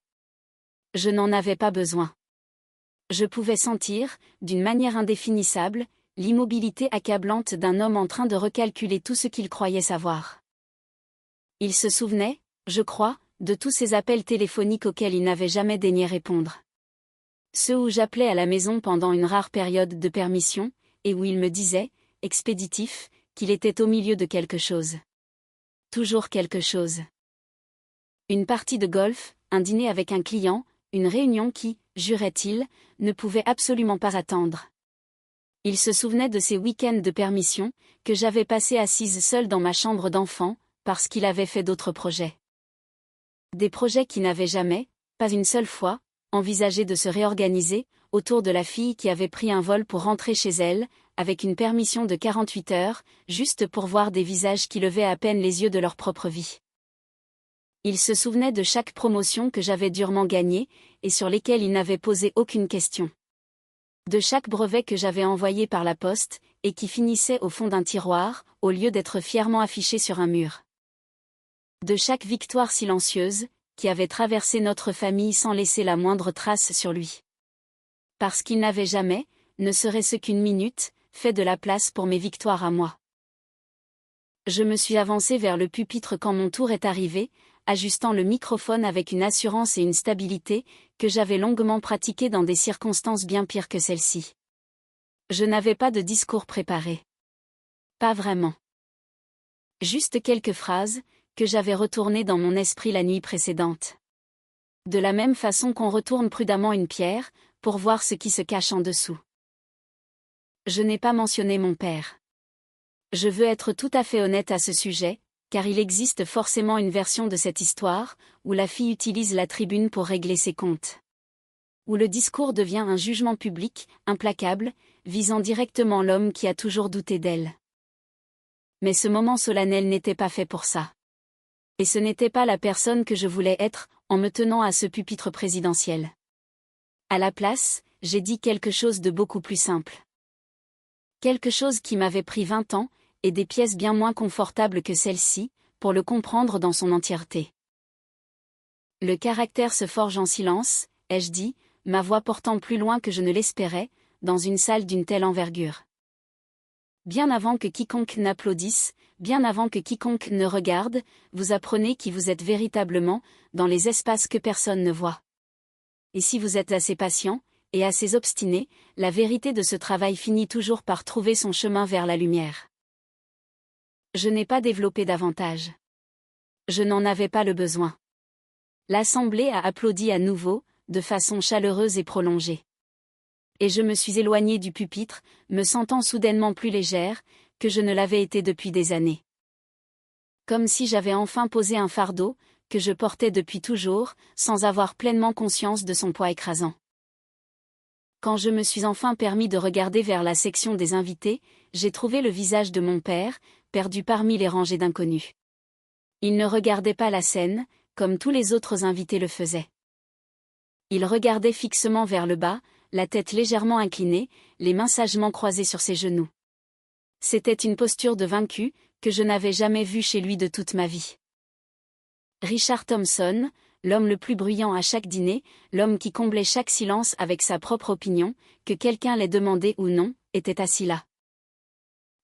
Je n'en avais pas besoin. Je pouvais sentir, d'une manière indéfinissable, l'immobilité accablante d'un homme en train de recalculer tout ce qu'il croyait savoir. Il se souvenait, je crois, de tous ces appels téléphoniques auxquels il n'avait jamais daigné répondre. Ceux où j'appelais à la maison pendant une rare période de permission, et où il me disait, expéditif, qu'il était au milieu de quelque chose. Toujours quelque chose. Une partie de golf, un dîner avec un client, une réunion qui, jurait-il, ne pouvait absolument pas attendre. Il se souvenait de ces week-ends de permission, que j'avais passés assise seule dans ma chambre d'enfant, parce qu'il avait fait d'autres projets. Des projets qui n'avaient jamais, pas une seule fois, envisagé de se réorganiser, autour de la fille qui avait pris un vol pour rentrer chez elle, avec une permission de 48 heures, juste pour voir des visages qui levaient à peine les yeux de leur propre vie. Il se souvenait de chaque promotion que j'avais durement gagnée, et sur lesquelles il n'avait posé aucune question. De chaque brevet que j'avais envoyé par la poste, et qui finissait au fond d'un tiroir, au lieu d'être fièrement affiché sur un mur. De chaque victoire silencieuse, qui avait traversé notre famille sans laisser la moindre trace sur lui. Parce qu'il n'avait jamais, ne serait-ce qu'une minute, fait de la place pour mes victoires à moi. Je me suis avancé vers le pupitre quand mon tour est arrivé, ajustant le microphone avec une assurance et une stabilité, que j'avais longuement pratiquée dans des circonstances bien pires que celle-ci. Je n'avais pas de discours préparé. Pas vraiment. Juste quelques phrases, que j'avais retournées dans mon esprit la nuit précédente. De la même façon qu'on retourne prudemment une pierre, pour voir ce qui se cache en dessous. Je n'ai pas mentionné mon père. Je veux être tout à fait honnête à ce sujet, car il existe forcément une version de cette histoire, où la fille utilise la tribune pour régler ses comptes. Où le discours devient un jugement public, implacable, visant directement l'homme qui a toujours douté d'elle. Mais ce moment solennel n'était pas fait pour ça. Et ce n'était pas la personne que je voulais être, en me tenant à ce pupitre présidentiel. À la place, j'ai dit quelque chose de beaucoup plus simple. Quelque chose qui m'avait pris 20 ans, et des pièces bien moins confortables que celle-ci, pour le comprendre dans son entièreté. Le caractère se forge en silence, ai-je dit, ma voix portant plus loin que je ne l'espérais, dans une salle d'une telle envergure. Bien avant que quiconque n'applaudisse, bien avant que quiconque ne regarde, vous apprenez qui vous êtes véritablement, dans les espaces que personne ne voit. Et si vous êtes assez patient, et assez obstiné, la vérité de ce travail finit toujours par trouver son chemin vers la lumière. Je n'ai pas développé davantage. Je n'en avais pas le besoin. L'assemblée a applaudi à nouveau, de façon chaleureuse et prolongée. Et je me suis éloignée du pupitre, me sentant soudainement plus légère, que je ne l'avais été depuis des années. Comme si j'avais enfin posé un fardeau, que je portais depuis toujours, sans avoir pleinement conscience de son poids écrasant. Quand je me suis enfin permis de regarder vers la section des invités, j'ai trouvé le visage de mon père, perdu parmi les rangées d'inconnus. Il ne regardait pas la scène, comme tous les autres invités le faisaient. Il regardait fixement vers le bas, la tête légèrement inclinée, les mains sagement croisées sur ses genoux. C'était une posture de vaincu, que je n'avais jamais vue chez lui de toute ma vie. Richard Thompson, l'homme le plus bruyant à chaque dîner, l'homme qui comblait chaque silence avec sa propre opinion, que quelqu'un l'ait demandé ou non, était assis là.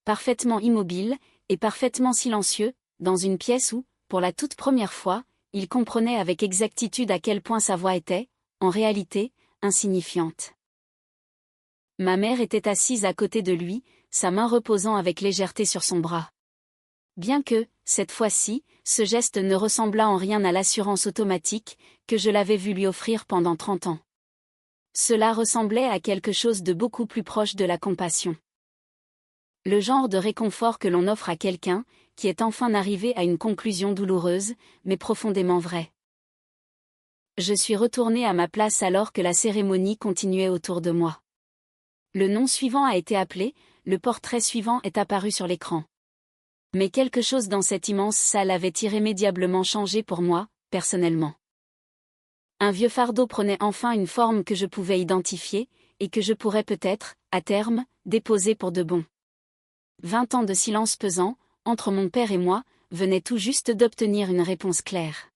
Parfaitement immobile, et parfaitement silencieux, dans une pièce où, pour la toute première fois, il comprenait avec exactitude à quel point sa voix était, en réalité, insignifiante. Ma mère était assise à côté de lui, sa main reposant avec légèreté sur son bras. Bien que, cette fois-ci, ce geste ne ressemblât en rien à l'assurance automatique que je l'avais vu lui offrir pendant 30 ans. Cela ressemblait à quelque chose de beaucoup plus proche de la compassion. Le genre de réconfort que l'on offre à quelqu'un, qui est enfin arrivé à une conclusion douloureuse, mais profondément vraie. Je suis retournée à ma place alors que la cérémonie continuait autour de moi. Le nom suivant a été appelé, le portrait suivant est apparu sur l'écran. Mais quelque chose dans cette immense salle avait irrémédiablement changé pour moi, personnellement. Un vieux fardeau prenait enfin une forme que je pouvais identifier, et que je pourrais peut-être, à terme, déposer pour de bon. 20 ans de silence pesant, entre mon père et moi, venaient tout juste d'obtenir une réponse claire.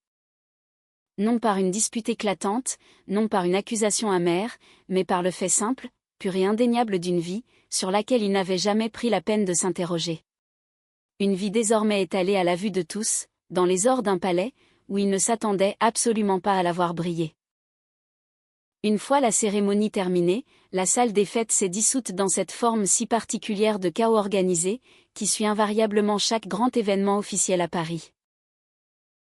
Non par une dispute éclatante, non par une accusation amère, mais par le fait simple, pur et indéniable d'une vie, sur laquelle il n'avait jamais pris la peine de s'interroger. Une vie désormais étalée à la vue de tous, dans les ors d'un palais, où il ne s'attendait absolument pas à la voir briller. Une fois la cérémonie terminée, la salle des fêtes s'est dissoute dans cette forme si particulière de chaos organisé, qui suit invariablement chaque grand événement officiel à Paris.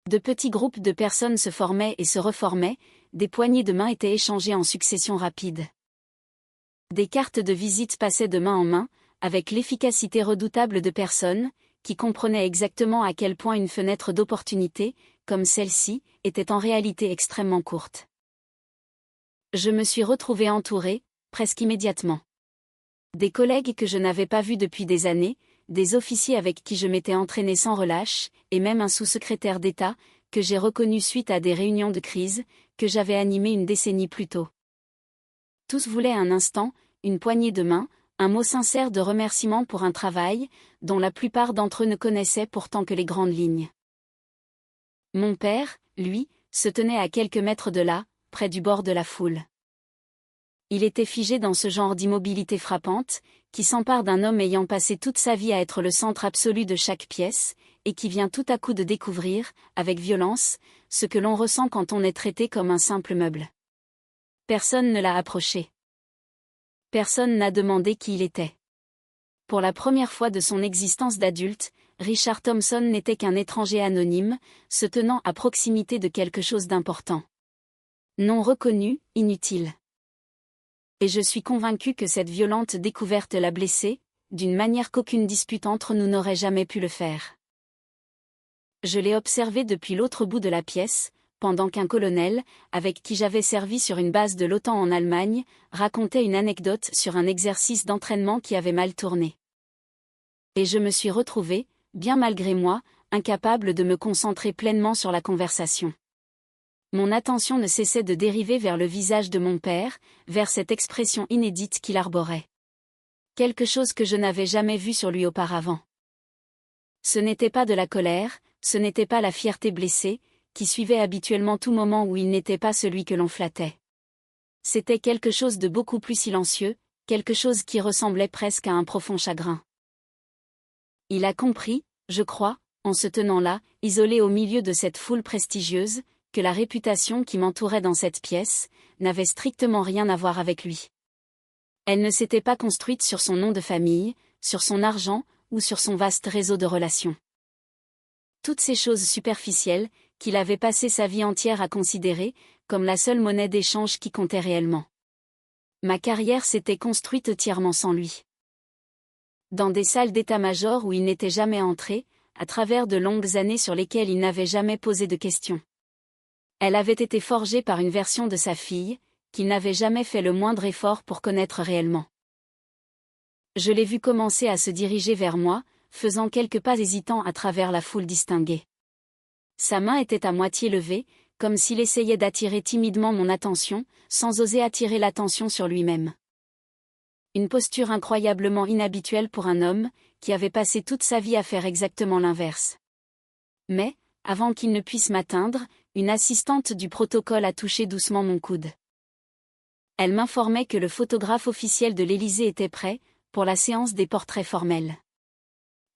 De petits groupes de personnes se formaient et se reformaient, des poignées de main étaient échangées en succession rapide. Des cartes de visite passaient de main en main, avec l'efficacité redoutable de personnes, qui comprenaient exactement à quel point une fenêtre d'opportunité, comme celle-ci, était en réalité extrêmement courte. Je me suis retrouvée entourée, presque immédiatement. Des collègues que je n'avais pas vus depuis des années, des officiers avec qui je m'étais entraînée sans relâche, et même un sous-secrétaire d'État, que j'ai reconnu suite à des réunions de crise, que j'avais animées une décennie plus tôt. Tous voulaient un instant, une poignée de main, un mot sincère de remerciement pour un travail, dont la plupart d'entre eux ne connaissaient pourtant que les grandes lignes. Mon père, lui, se tenait à quelques mètres de là, près du bord de la foule. Il était figé dans ce genre d'immobilité frappante, qui s'empare d'un homme ayant passé toute sa vie à être le centre absolu de chaque pièce, et qui vient tout à coup de découvrir, avec violence, ce que l'on ressent quand on est traité comme un simple meuble. Personne ne l'a approché. Personne n'a demandé qui il était. Pour la première fois de son existence d'adulte, Richard Thompson n'était qu'un étranger anonyme, se tenant à proximité de quelque chose d'important. Non reconnu, inutile. Et je suis convaincu que cette violente découverte l'a blessé, d'une manière qu'aucune dispute entre nous n'aurait jamais pu le faire. Je l'ai observé depuis l'autre bout de la pièce, pendant qu'un colonel, avec qui j'avais servi sur une base de l'OTAN en Allemagne, racontait une anecdote sur un exercice d'entraînement qui avait mal tourné. Et je me suis retrouvé, bien malgré moi, incapable de me concentrer pleinement sur la conversation. Mon attention ne cessait de dériver vers le visage de mon père, vers cette expression inédite qu'il arborait. Quelque chose que je n'avais jamais vu sur lui auparavant. Ce n'était pas de la colère, ce n'était pas la fierté blessée, qui suivait habituellement tout moment où il n'était pas celui que l'on flattait. C'était quelque chose de beaucoup plus silencieux, quelque chose qui ressemblait presque à un profond chagrin. Il a compris, je crois, en se tenant là, isolé au milieu de cette foule prestigieuse, que la réputation qui m'entourait dans cette pièce, n'avait strictement rien à voir avec lui. Elle ne s'était pas construite sur son nom de famille, sur son argent, ou sur son vaste réseau de relations. Toutes ces choses superficielles, qu'il avait passé sa vie entière à considérer, comme la seule monnaie d'échange qui comptait réellement. Ma carrière s'était construite entièrement sans lui. Dans des salles d'état-major où il n'était jamais entré, à travers de longues années sur lesquelles il n'avait jamais posé de questions. Elle avait été forgée par une version de sa fille, qu'il n'avait jamais fait le moindre effort pour connaître réellement. Je l'ai vu commencer à se diriger vers moi, faisant quelques pas hésitants à travers la foule distinguée. Sa main était à moitié levée, comme s'il essayait d'attirer timidement mon attention, sans oser attirer l'attention sur lui-même. Une posture incroyablement inhabituelle pour un homme, qui avait passé toute sa vie à faire exactement l'inverse. Mais, avant qu'il ne puisse m'atteindre, une assistante du protocole a touché doucement mon coude. Elle m'informait que le photographe officiel de l'Élysée était prêt, pour la séance des portraits formels.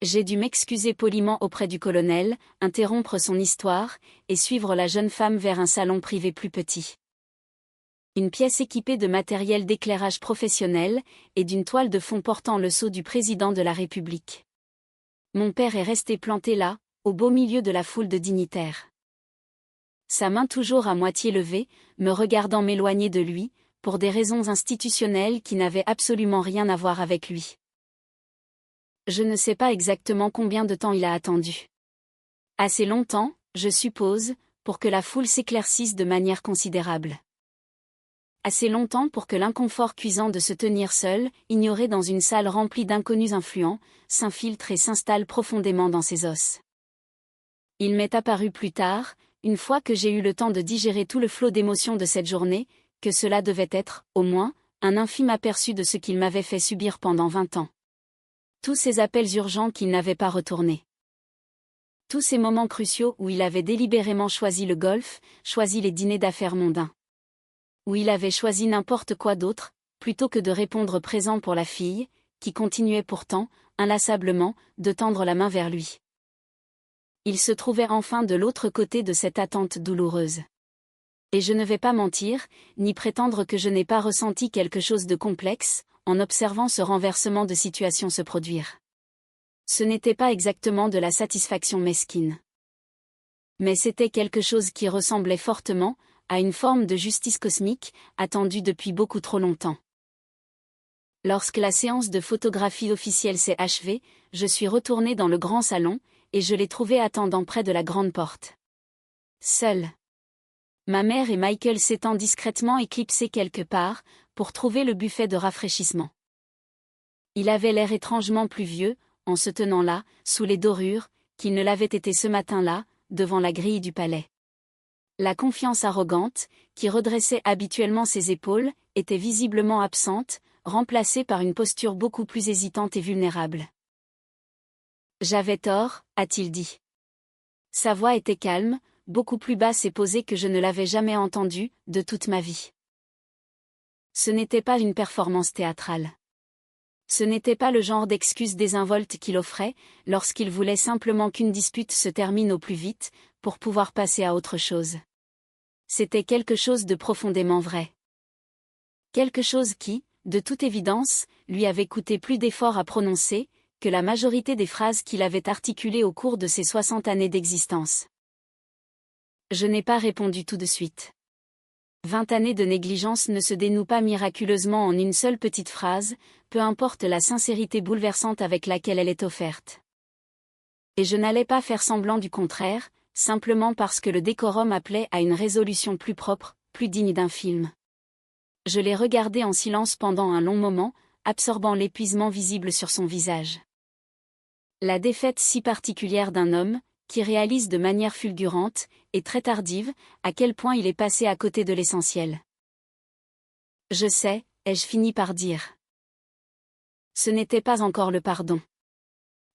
J'ai dû m'excuser poliment auprès du colonel, interrompre son histoire, et suivre la jeune femme vers un salon privé plus petit. Une pièce équipée de matériel d'éclairage professionnel, et d'une toile de fond portant le sceau du président de la République. Mon père est resté planté là, au beau milieu de la foule de dignitaires. Sa main toujours à moitié levée, me regardant m'éloigner de lui, pour des raisons institutionnelles qui n'avaient absolument rien à voir avec lui. Je ne sais pas exactement combien de temps il a attendu. Assez longtemps, je suppose, pour que la foule s'éclaircisse de manière considérable. Assez longtemps pour que l'inconfort cuisant de se tenir seul, ignoré dans une salle remplie d'inconnus influents, s'infiltre et s'installe profondément dans ses os. Il m'est apparu plus tard, une fois que j'ai eu le temps de digérer tout le flot d'émotions de cette journée, que cela devait être, au moins, un infime aperçu de ce qu'il m'avait fait subir pendant 20 ans. Tous ces appels urgents qu'il n'avait pas retournés. Tous ces moments cruciaux où il avait délibérément choisi le golf, choisi les dîners d'affaires mondains. Où il avait choisi n'importe quoi d'autre, plutôt que de répondre présent pour la fille, qui continuait pourtant, inlassablement, de tendre la main vers lui. Il se trouvait enfin de l'autre côté de cette attente douloureuse. Et je ne vais pas mentir, ni prétendre que je n'ai pas ressenti quelque chose de complexe, en observant ce renversement de situation se produire. Ce n'était pas exactement de la satisfaction mesquine. Mais c'était quelque chose qui ressemblait fortement à une forme de justice cosmique, attendue depuis beaucoup trop longtemps. Lorsque la séance de photographie officielle s'est achevée, je suis retourné dans le grand salon, et je l'ai trouvé attendant près de la grande porte. Seul. Ma mère et Michael s'étant discrètement éclipsés quelque part, pour trouver le buffet de rafraîchissement. Il avait l'air étrangement plus vieux, en se tenant là, sous les dorures, qu'il ne l'avait été ce matin-là, devant la grille du palais. La confiance arrogante, qui redressait habituellement ses épaules, était visiblement absente, remplacée par une posture beaucoup plus hésitante et vulnérable. « J'avais tort », a-t-il dit. Sa voix était calme, beaucoup plus basse et posée que je ne l'avais jamais entendue, de toute ma vie. Ce n'était pas une performance théâtrale. Ce n'était pas le genre d'excuse désinvolte qu'il offrait, lorsqu'il voulait simplement qu'une dispute se termine au plus vite, pour pouvoir passer à autre chose. C'était quelque chose de profondément vrai. Quelque chose qui, de toute évidence, lui avait coûté plus d'efforts à prononcer, que la majorité des phrases qu'il avait articulées au cours de ses 60 années d'existence. Je n'ai pas répondu tout de suite. 20 années de négligence ne se dénouent pas miraculeusement en une seule petite phrase, peu importe la sincérité bouleversante avec laquelle elle est offerte. Et je n'allais pas faire semblant du contraire, simplement parce que le décorum appelait à une résolution plus propre, plus digne d'un film. Je l'ai regardé en silence pendant un long moment, absorbant l'épuisement visible sur son visage. La défaite si particulière d'un homme, qui réalise de manière fulgurante, et très tardive, à quel point il est passé à côté de l'essentiel. Je sais, ai-je fini par dire. Ce n'était pas encore le pardon.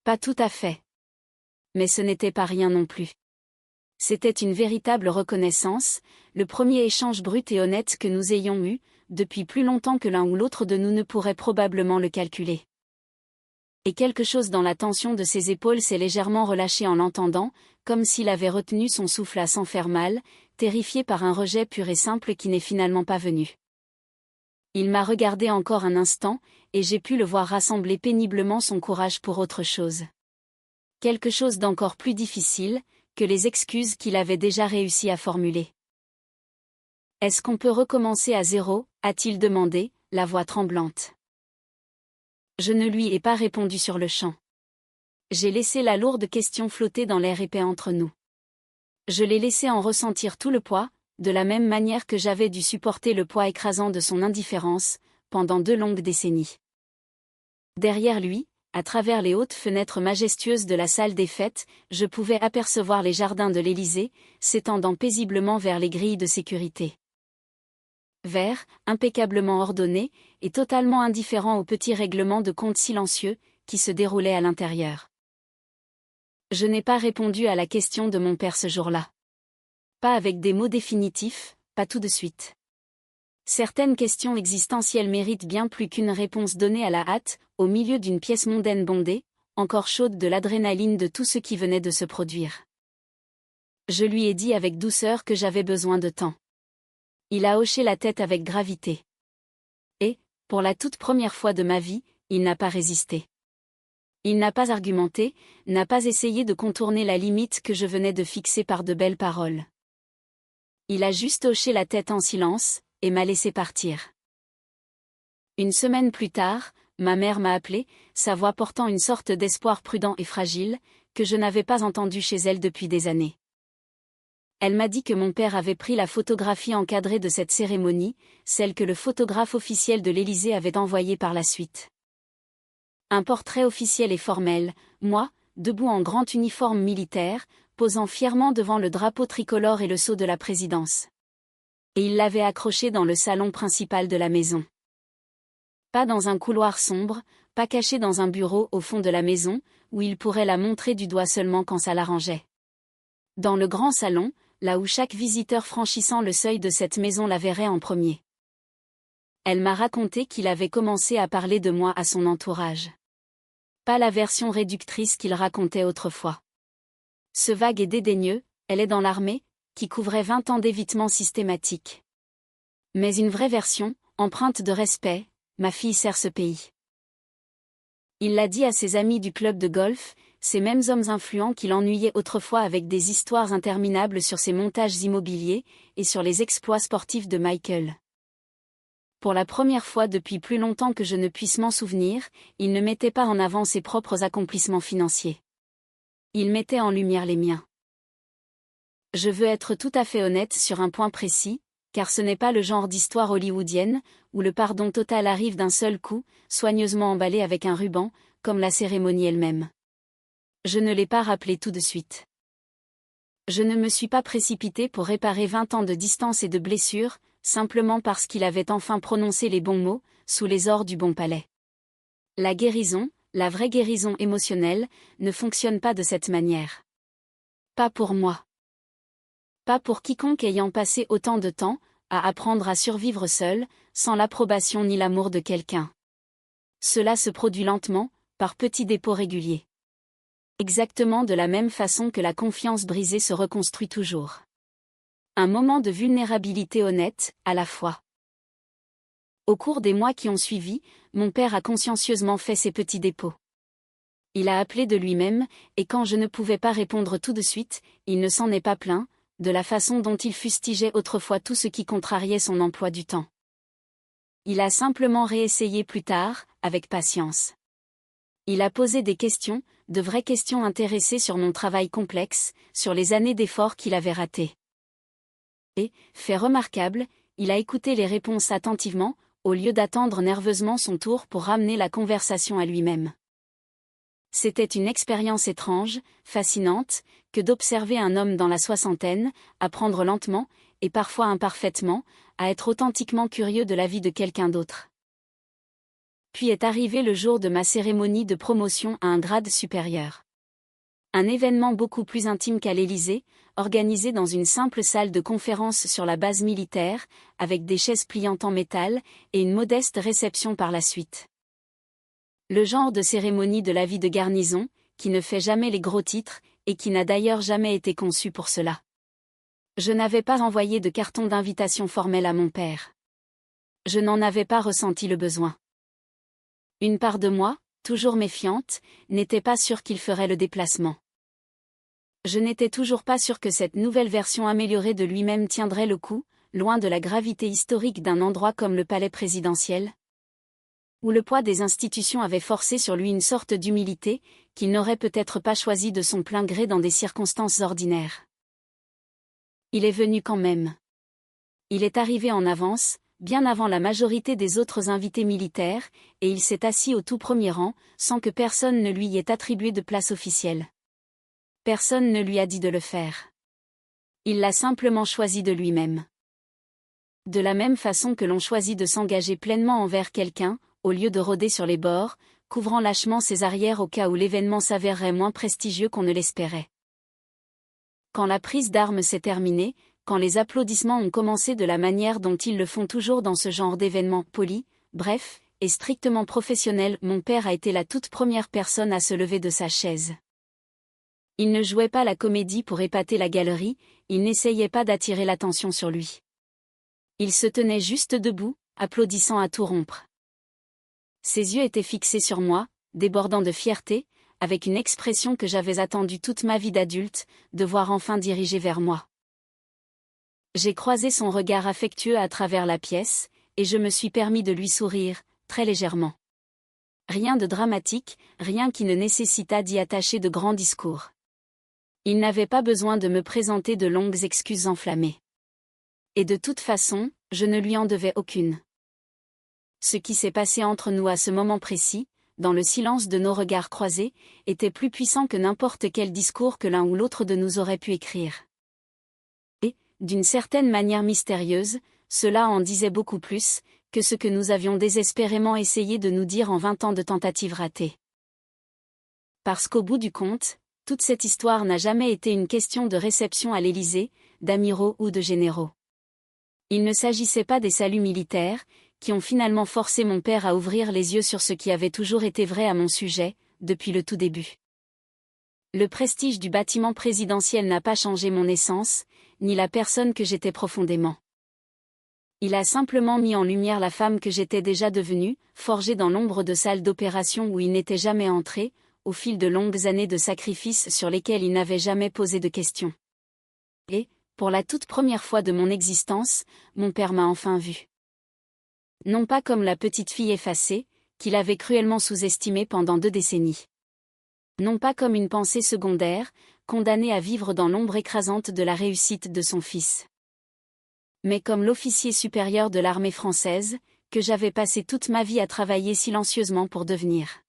Pas tout à fait. Mais ce n'était pas rien non plus. C'était une véritable reconnaissance, le premier échange brut et honnête que nous ayons eu, depuis plus longtemps que l'un ou l'autre de nous ne pourrait probablement le calculer. Et quelque chose dans la tension de ses épaules s'est légèrement relâché en l'entendant, comme s'il avait retenu son souffle à s'en faire mal, terrifié par un rejet pur et simple qui n'est finalement pas venu. Il m'a regardé encore un instant, et j'ai pu le voir rassembler péniblement son courage pour autre chose. Quelque chose d'encore plus difficile, que les excuses qu'il avait déjà réussi à formuler. « Est-ce qu'on peut recommencer à zéro » a-t-il demandé, la voix tremblante. Je ne lui ai pas répondu sur le champ. J'ai laissé la lourde question flotter dans l'air épais entre nous. Je l'ai laissé en ressentir tout le poids, de la même manière que j'avais dû supporter le poids écrasant de son indifférence, pendant 2 longues décennies. Derrière lui, à travers les hautes fenêtres majestueuses de la salle des fêtes, je pouvais apercevoir les jardins de l'Élysée, s'étendant paisiblement vers les grilles de sécurité. Vert, impeccablement ordonné, et totalement indifférent aux petits règlements de compte silencieux, qui se déroulaient à l'intérieur. Je n'ai pas répondu à la question de mon père ce jour-là. Pas avec des mots définitifs, pas tout de suite. Certaines questions existentielles méritent bien plus qu'une réponse donnée à la hâte, au milieu d'une pièce mondaine bondée, encore chaude de l'adrénaline de tout ce qui venait de se produire. Je lui ai dit avec douceur que j'avais besoin de temps. Il a hoché la tête avec gravité. Et, pour la toute première fois de ma vie, il n'a pas résisté. Il n'a pas argumenté, n'a pas essayé de contourner la limite que je venais de fixer par de belles paroles. Il a juste hoché la tête en silence, et m'a laissé partir. Une semaine plus tard, ma mère m'a appelé, sa voix portant une sorte d'espoir prudent et fragile, que je n'avais pas entendu chez elle depuis des années. Elle m'a dit que mon père avait pris la photographie encadrée de cette cérémonie, celle que le photographe officiel de l'Élysée avait envoyée par la suite. Un portrait officiel et formel, moi, debout en grand uniforme militaire, posant fièrement devant le drapeau tricolore et le sceau de la présidence. Et il l'avait accroché dans le salon principal de la maison. Pas dans un couloir sombre, pas caché dans un bureau au fond de la maison, où il pourrait la montrer du doigt seulement quand ça l'arrangeait. Dans le grand salon, là où chaque visiteur franchissant le seuil de cette maison la verrait en premier. Elle m'a raconté qu'il avait commencé à parler de moi à son entourage. Pas la version réductrice qu'il racontait autrefois. Ce vague et dédaigneux, elle est dans l'armée, qui couvrait 20 ans d'évitement systématique. Mais une vraie version, empreinte de respect, ma fille sert ce pays. Il l'a dit à ses amis du club de golf, ces mêmes hommes influents qui l'ennuyaient autrefois avec des histoires interminables sur ses montages immobiliers, et sur les exploits sportifs de Michael. Pour la première fois depuis plus longtemps que je ne puisse m'en souvenir, il ne mettait pas en avant ses propres accomplissements financiers. Il mettait en lumière les miens. Je veux être tout à fait honnête sur un point précis, car ce n'est pas le genre d'histoire hollywoodienne, où le pardon total arrive d'un seul coup, soigneusement emballé avec un ruban, comme la cérémonie elle-même. Je ne l'ai pas rappelé tout de suite. Je ne me suis pas précipité pour réparer 20 ans de distance et de blessures, simplement parce qu'il avait enfin prononcé les bons mots, sous les ors du bon palais. La guérison, la vraie guérison émotionnelle, ne fonctionne pas de cette manière. Pas pour moi. Pas pour quiconque ayant passé autant de temps, à apprendre à survivre seul, sans l'approbation ni l'amour de quelqu'un. Cela se produit lentement, par petits dépôts réguliers. Exactement de la même façon que la confiance brisée se reconstruit toujours. Un moment de vulnérabilité honnête, à la fois. Au cours des mois qui ont suivi, mon père a consciencieusement fait ces petits dépôts. Il a appelé de lui-même, et quand je ne pouvais pas répondre tout de suite, il ne s'en est pas plaint, de la façon dont il fustigeait autrefois tout ce qui contrariait son emploi du temps. Il a simplement réessayé plus tard, avec patience. Il a posé des questions, de vraies questions intéressées sur mon travail complexe, sur les années d'efforts qu'il avait ratés. Et, fait remarquable, il a écouté les réponses attentivement, au lieu d'attendre nerveusement son tour pour ramener la conversation à lui-même. C'était une expérience étrange, fascinante, que d'observer un homme dans la soixantaine, apprendre lentement, et parfois imparfaitement, à être authentiquement curieux de la vie de quelqu'un d'autre. Puis est arrivé le jour de ma cérémonie de promotion à un grade supérieur. Un événement beaucoup plus intime qu'à l'Élysée, organisé dans une simple salle de conférence sur la base militaire, avec des chaises pliantes en métal, et une modeste réception par la suite. Le genre de cérémonie de la vie de garnison, qui ne fait jamais les gros titres, et qui n'a d'ailleurs jamais été conçu pour cela. Je n'avais pas envoyé de carton d'invitation formel à mon père. Je n'en avais pas ressenti le besoin. Une part de moi, toujours méfiante, n'était pas sûre qu'il ferait le déplacement. Je n'étais toujours pas sûre que cette nouvelle version améliorée de lui-même tiendrait le coup, loin de la gravité historique d'un endroit comme le palais présidentiel, où le poids des institutions avait forcé sur lui une sorte d'humilité, qu'il n'aurait peut-être pas choisi de son plein gré dans des circonstances ordinaires. Il est venu quand même. Il est arrivé en avance, bien avant la majorité des autres invités militaires, et il s'est assis au tout premier rang, sans que personne ne lui ait attribué de place officielle. Personne ne lui a dit de le faire. Il l'a simplement choisi de lui-même. De la même façon que l'on choisit de s'engager pleinement envers quelqu'un, au lieu de rôder sur les bords, couvrant lâchement ses arrières au cas où l'événement s'avérerait moins prestigieux qu'on ne l'espérait. quand la prise d'armes s'est terminée, quand les applaudissements ont commencé de la manière dont ils le font toujours dans ce genre d'événements polis, bref, et strictement professionnels, mon père a été la toute première personne à se lever de sa chaise. Il ne jouait pas la comédie pour épater la galerie, il n'essayait pas d'attirer l'attention sur lui. Il se tenait juste debout, applaudissant à tout rompre. Ses yeux étaient fixés sur moi, débordant de fierté, avec une expression que j'avais attendue toute ma vie d'adulte, de voir enfin dirigée vers moi. J'ai croisé son regard affectueux à travers la pièce, et je me suis permis de lui sourire, très légèrement. Rien de dramatique, rien qui ne nécessitât d'y attacher de grands discours. Il n'avait pas besoin de me présenter de longues excuses enflammées. Et de toute façon, je ne lui en devais aucune. Ce qui s'est passé entre nous à ce moment précis, dans le silence de nos regards croisés, était plus puissant que n'importe quel discours que l'un ou l'autre de nous aurait pu écrire. Et, d'une certaine manière mystérieuse, cela en disait beaucoup plus, que ce que nous avions désespérément essayé de nous dire en 20 ans de tentatives ratées. Parce qu'au bout du compte, toute cette histoire n'a jamais été une question de réception à l'Élysée, d'amiraux ou de généraux. Il ne s'agissait pas des saluts militaires, qui ont finalement forcé mon père à ouvrir les yeux sur ce qui avait toujours été vrai à mon sujet, depuis le tout début. Le prestige du bâtiment présidentiel n'a pas changé mon essence, ni la personne que j'étais profondément. Il a simplement mis en lumière la femme que j'étais déjà devenue, forgée dans l'ombre de salles d'opération où il n'était jamais entré, au fil de longues années de sacrifices sur lesquels il n'avait jamais posé de questions. Et, pour la toute première fois de mon existence, mon père m'a enfin vue. Non pas comme la petite fille effacée, qu'il avait cruellement sous-estimée pendant 2 décennies. Non pas comme une pensée secondaire, condamnée à vivre dans l'ombre écrasante de la réussite de son fils. Mais comme l'officier supérieur de l'armée française, que j'avais passé toute ma vie à travailler silencieusement pour devenir.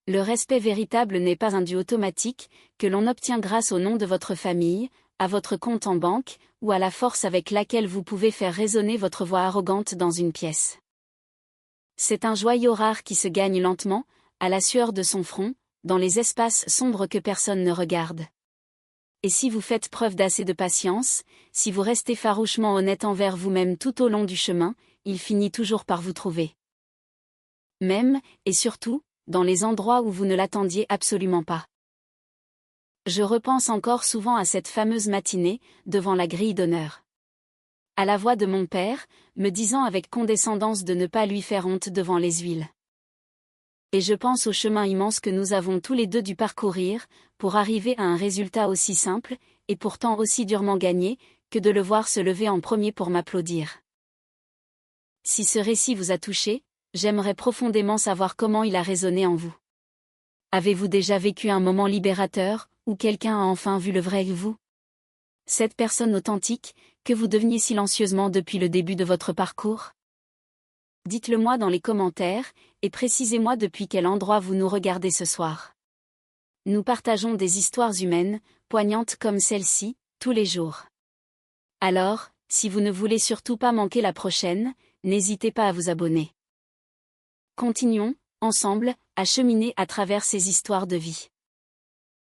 Le respect véritable n'est pas un dû automatique, que l'on obtient grâce au nom de votre famille, à votre compte en banque, ou à la force avec laquelle vous pouvez faire résonner votre voix arrogante dans une pièce. C'est un joyau rare qui se gagne lentement, à la sueur de son front, dans les espaces sombres que personne ne regarde. Et si vous faites preuve d'assez de patience, si vous restez farouchement honnête envers vous-même tout au long du chemin, il finit toujours par vous trouver. Même, et surtout, dans les endroits où vous ne l'attendiez absolument pas. Je repense encore souvent à cette fameuse matinée, devant la grille d'honneur. À la voix de mon père, me disant avec condescendance de ne pas lui faire honte devant les huiles. Et je pense au chemin immense que nous avons tous les deux dû parcourir, pour arriver à un résultat aussi simple, et pourtant aussi durement gagné, que de le voir se lever en premier pour m'applaudir. Si ce récit vous a touché, j'aimerais profondément savoir comment il a résonné en vous. Avez-vous déjà vécu un moment libérateur, où quelqu'un a enfin vu le vrai vous? Cette personne authentique, que vous deveniez silencieusement depuis le début de votre parcours? Dites-le moi dans les commentaires, et précisez-moi depuis quel endroit vous nous regardez ce soir. Nous partageons des histoires humaines, poignantes comme celle-ci, tous les jours. Alors, si vous ne voulez surtout pas manquer la prochaine, n'hésitez pas à vous abonner. Continuons, ensemble, à cheminer à travers ces histoires de vie.